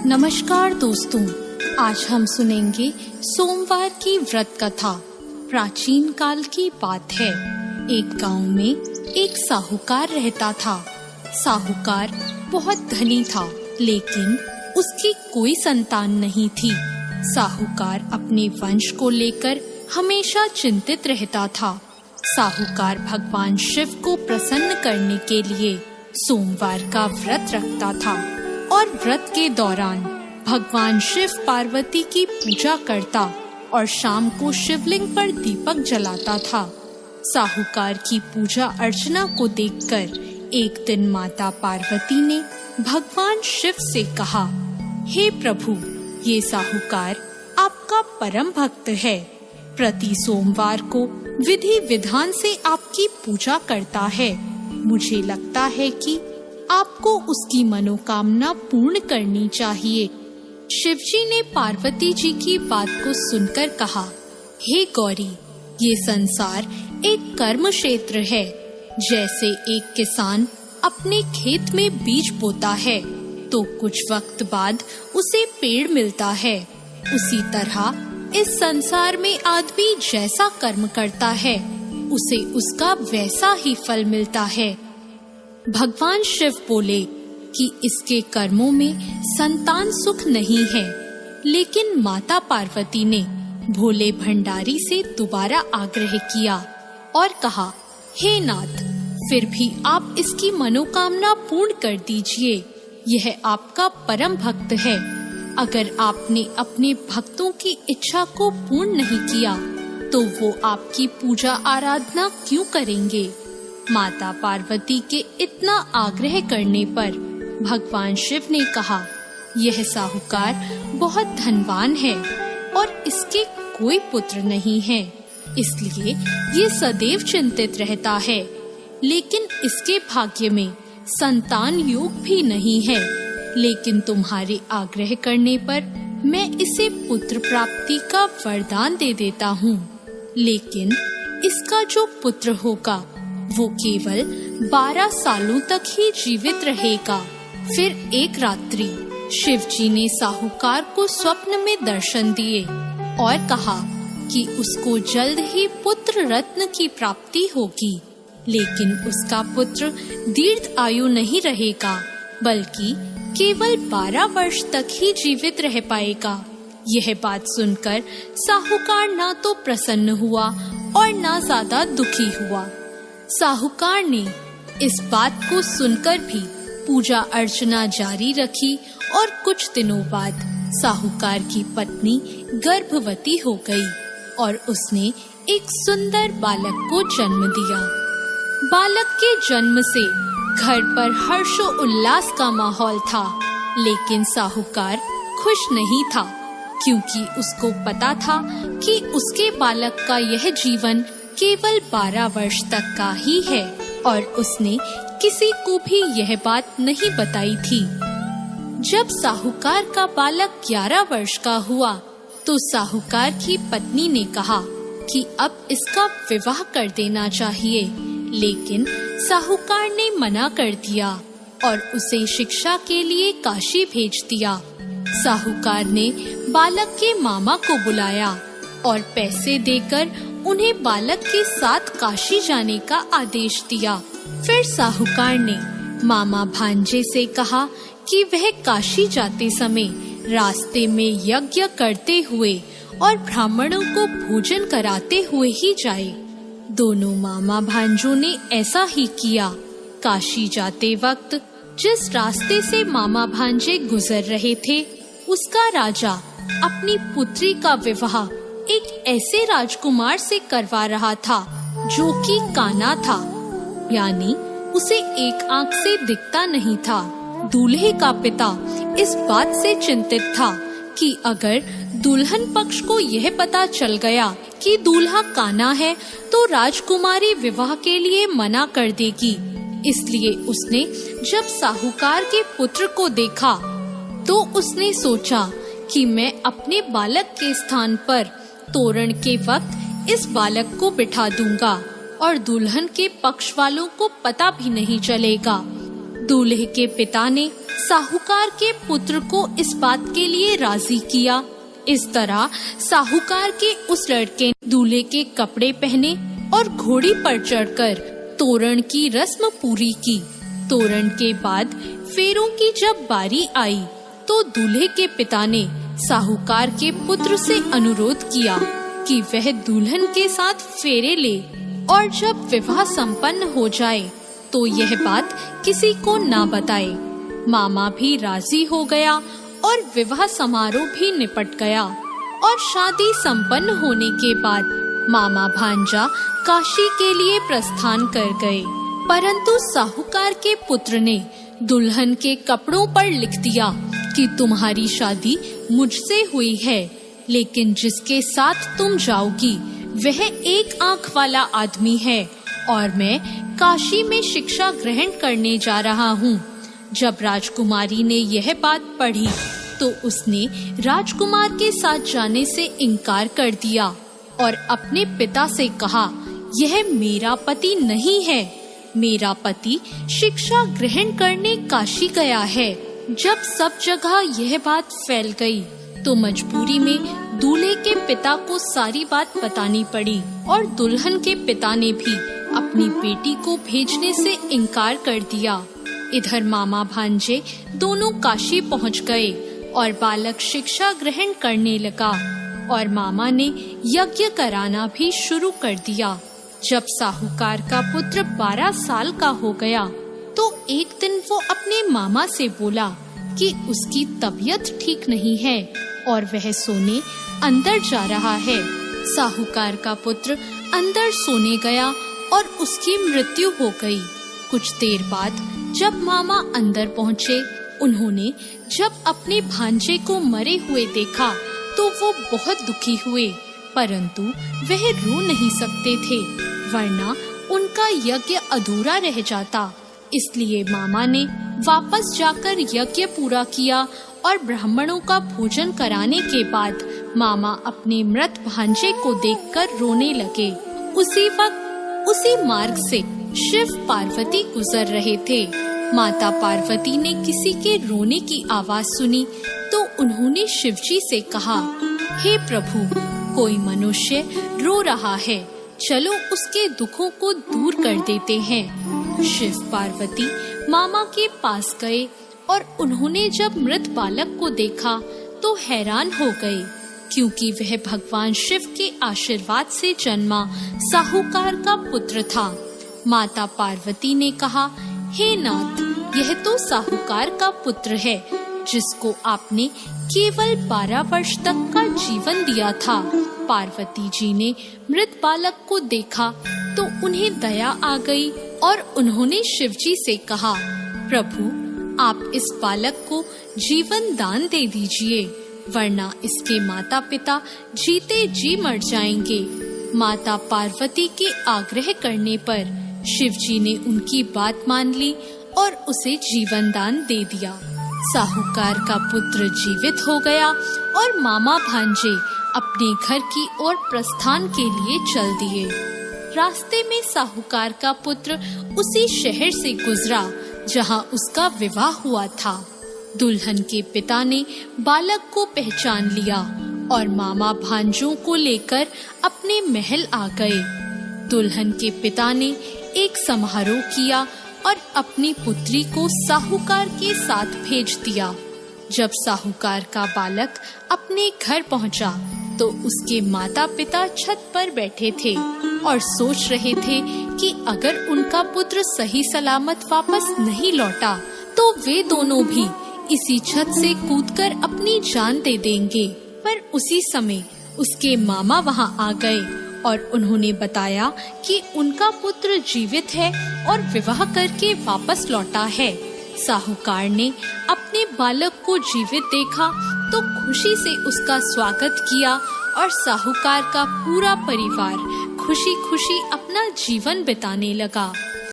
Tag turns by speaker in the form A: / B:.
A: नमस्कार दोस्तों, आज हम सुनेंगे सोमवार की व्रत कथा। प्राचीन काल की बात है। एक गांव में एक साहूकार रहता था। साहूकार बहुत धनी था, लेकिन उसकी कोई संतान नहीं थी। साहूकार अपने वंश को लेकर हमेशा चिंतित रहता था। साहूकार भगवान शिव को प्रसन्न करने के लिए सोमवार का व्रत रखता था और व्रत के दौरान भगवान शिव पार्वती की पूजा करता और शाम को शिवलिंग पर दीपक जलाता था। साहूकार की पूजा अर्चना को देखकर एक दिन माता पार्वती ने भगवान शिव से कहा, हे प्रभु, ये साहूकार आपका परम भक्त है। प्रति सोमवार को विधि विधान से आपकी पूजा करता है। मुझे लगता है कि आपको उसकी मनोकामना पूर्ण करनी चाहिए। शिवजी ने पार्वती जी की बात को सुनकर कहा, हे गौरी, ये संसार एक कर्म क्षेत्र है। जैसे एक किसान अपने खेत में बीज बोता है तो कुछ वक्त बाद उसे पेड़ मिलता है, उसी तरह इस संसार में आदमी जैसा कर्म करता है उसे उसका वैसा ही फल मिलता है। भगवान शिव बोले कि इसके कर्मों में संतान सुख नहीं है, लेकिन माता पार्वती ने भोले भंडारी से दोबारा आग्रह किया और कहा, हे नाथ, फिर भी आप इसकी मनोकामना पूर्ण कर दीजिए। यह आपका परम भक्त है। अगर आपने अपने भक्तों की इच्छा को पूर्ण नहीं किया तो वो आपकी पूजा आराधना क्यों करेंगे? माता पार्वती के इतना आग्रह करने पर भगवान शिव ने कहा, यह साहूकार बहुत धनवान है और इसके कोई पुत्र नहीं है, इसलिए ये सदैव चिंतित रहता है। लेकिन इसके भाग्य में संतान योग भी नहीं है। लेकिन तुम्हारे आग्रह करने पर मैं इसे पुत्र प्राप्ति का वरदान दे देता हूँ। लेकिन इसका जो पुत्र होगा वो केवल 12 सालों तक ही जीवित रहेगा। फिर एक रात्रि शिवजी ने साहूकार को स्वप्न में दर्शन दिए और कहा कि उसको जल्द ही पुत्र रत्न की प्राप्ति होगी, लेकिन उसका पुत्र दीर्घ आयु नहीं रहेगा, बल्कि केवल 12 वर्ष तक ही जीवित रह पाएगा। यह बात सुनकर साहूकार ना तो प्रसन्न हुआ और ना ज्यादा दुखी हुआ। साहूकार ने इस बात को सुनकर भी पूजा अर्चना जारी रखी और कुछ दिनों बाद साहूकार की पत्नी गर्भवती हो गई और उसने एक सुंदर बालक को जन्म दिया। बालक के जन्म से घर पर हर्षो उल्लास का माहौल था, लेकिन साहूकार खुश नहीं था, क्योंकि उसको पता था कि उसके बालक का यह जीवन केवल 12 वर्ष तक का ही है और उसने किसी को भी यह बात नहीं बताई थी। जब साहूकार का बालक 11 वर्ष का हुआ तो साहूकार की पत्नी ने कहा कि अब इसका विवाह कर देना चाहिए, लेकिन साहूकार ने मना कर दिया और उसे शिक्षा के लिए काशी भेज दिया। साहूकार ने बालक के मामा को बुलाया और पैसे देकर उन्हें बालक के साथ काशी जाने का आदेश दिया। फिर साहूकार ने मामा भांजे से कहा कि वह काशी जाते समय रास्ते में यज्ञ करते हुए और ब्राह्मणों को भोजन कराते हुए ही जाए। दोनों मामा भांजों ने ऐसा ही किया। काशी जाते वक्त जिस रास्ते से मामा भांजे गुजर रहे थे, उसका राजा अपनी पुत्री का विवाह एक ऐसे राजकुमार से करवा रहा था जो कि काना था, यानी उसे एक आंख से दिखता नहीं था। दूल्हे का पिता इस बात से चिंतित था कि अगर दुल्हन पक्ष को यह पता चल गया कि दूल्हा काना है तो राजकुमारी विवाह के लिए मना कर देगी। इसलिए उसने जब साहूकार के पुत्र को देखा तो उसने सोचा कि मैं अपने बालक के स्थान पर तोरण के वक्त इस बालक को बिठा दूंगा और दुल्हन के पक्ष वालों को पता भी नहीं चलेगा। दूल्हे के पिता ने साहूकार के पुत्र को इस बात के लिए राजी किया। इस तरह साहूकार के उस लड़के ने दूल्हे के कपड़े पहने और घोड़ी पर चढ़कर तोरण की रस्म पूरी की। तोरण के बाद फेरों की जब बारी आई तो दूल्हे के पिता ने साहूकार के पुत्र से अनुरोध किया कि वह दुल्हन के साथ फेरे ले और जब विवाह संपन्न हो जाए तो यह बात किसी को ना बताए। मामा भी राजी हो गया और विवाह समारोह भी निपट गया और शादी संपन्न होने के बाद मामा भांजा काशी के लिए प्रस्थान कर गए। परंतु साहूकार के पुत्र ने दुल्हन के कपड़ों पर लिख दिया कि तुम्हारी शादी मुझसे हुई है, लेकिन जिसके साथ तुम जाओगी वह एक आंख वाला आदमी है और मैं काशी में शिक्षा ग्रहण करने जा रहा हूँ। जब राजकुमारी ने यह बात पढ़ी तो उसने राजकुमार के साथ जाने से इनकार कर दिया और अपने पिता से कहा, यह मेरा पति नहीं है, मेरा पति शिक्षा ग्रहण करने काशी गया है। जब सब जगह यह बात फैल गई तो मजबूरी में दूल्हे के पिता को सारी बात बतानी पड़ी और दुल्हन के पिता ने भी अपनी बेटी को भेजने से इनकार कर दिया। इधर मामा भांजे दोनों काशी पहुंच गए और बालक शिक्षा ग्रहण करने लगा और मामा ने यज्ञ कराना भी शुरू कर दिया। जब साहूकार का पुत्र 12 साल का हो गया तो एक दिन वो अपने मामा से बोला कि उसकी तबीयत ठीक नहीं है और वह सोने अंदर जा रहा है। साहूकार का पुत्र अंदर सोने गया और उसकी मृत्यु हो गई। कुछ देर बाद जब मामा अंदर पहुँचे, उन्होंने जब अपने भांजे को मरे हुए देखा तो वो बहुत दुखी हुए, परंतु वह रो नहीं सकते थे वरना उनका यज्ञ अधूरा रह जाता। इसलिए मामा ने वापस जाकर यज्ञ पूरा किया और ब्राह्मणों का भोजन कराने के बाद मामा अपने मृत भांजे को देखकर रोने लगे। उसी वक्त उसी मार्ग से शिव पार्वती गुजर रहे थे। माता पार्वती ने किसी के रोने की आवाज सुनी तो उन्होंने शिवजी से कहा, हे प्रभु, कोई मनुष्य रो रहा है, चलो उसके दुखों को दूर कर देते हैं। शिव पार्वती मामा के पास गए और उन्होंने जब मृत बालक को देखा तो हैरान हो गए, क्योंकि वह भगवान शिव के आशीर्वाद से जन्मा साहूकार का पुत्र था। माता पार्वती ने कहा, हे नाथ, यह तो साहूकार का पुत्र है जिसको आपने केवल 12 वर्ष तक का जीवन दिया था। पार्वती जी ने मृत बालक को देखा तो उन्हें दया आ गई और उन्होंने शिवजी से कहा, प्रभु, आप इस बालक को जीवन दान दे दीजिए, वरना इसके माता पिता जीते जी मर जाएंगे। माता पार्वती के आग्रह करने पर शिवजी ने उनकी बात मान ली और उसे जीवन दान दे दिया। साहूकार का पुत्र जीवित हो गया और मामा भांजे अपने घर की ओर प्रस्थान के लिए चल दिए। रास्ते में साहूकार का पुत्र उसी शहर से गुजरा जहां उसका विवाह हुआ था। दुल्हन के पिता ने बालक को पहचान लिया और मामा भांजों को लेकर अपने महल आ गए। दुल्हन के पिता ने एक समारोह किया और अपनी पुत्री को साहूकार के साथ भेज दिया। जब साहूकार का बालक अपने घर पहुंचा तो उसके माता पिता छत पर बैठे थे और सोच रहे थे कि अगर उनका पुत्र सही सलामत वापस नहीं लौटा तो वे दोनों भी इसी छत से कूदकर अपनी जान दे देंगे। पर उसी समय उसके मामा वहां आ गए और उन्होंने बताया कि उनका पुत्र जीवित है और विवाह करके वापस लौटा है। साहूकार ने अपने बालक को जीवित देखा तो खुशी से उसका स्वागत किया और साहूकार का पूरा परिवार खुशी खुशी अपना जीवन बिताने लगा।